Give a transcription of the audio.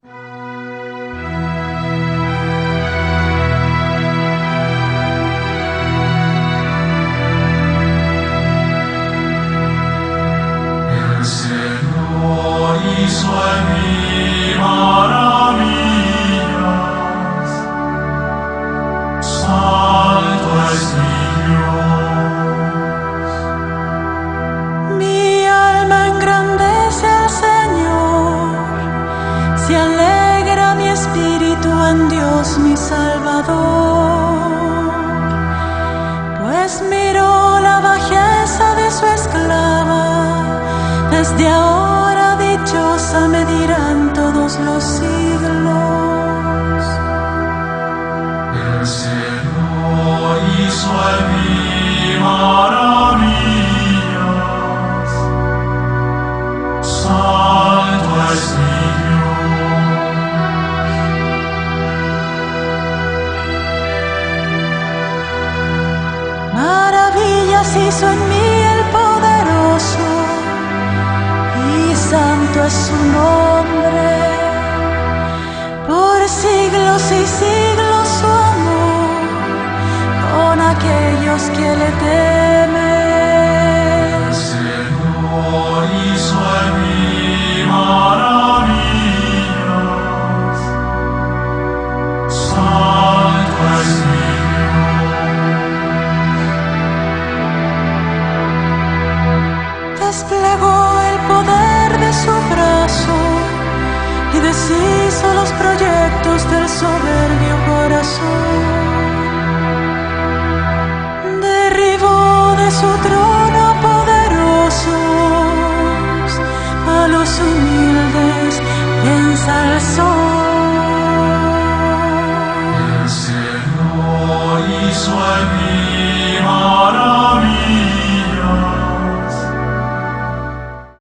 El Señor hizo en mí maravillas. Santo es mi Dios. Mi alma engrandece al Señor, se alegra mi espíritu en Dios mi Salvador, pues miró la bajeza de su esclava. Desde ahora dichosa me dirán todos los siglos. El Señor hizo en mí maravillas. Santo es mi Dios. Maravillas hizo en mí el poderoso, y santo es su nombre. Por siglos y siglos su amor con aquellos que le temen. El Señor hizo en mí maravillas. Santo es mi Dios. Desplegó el poder de su brazo y deshizo los proyectos del soberbio corazón. Derribó de su trono poderosos, a los humildes ensalzó. El Señor hizo en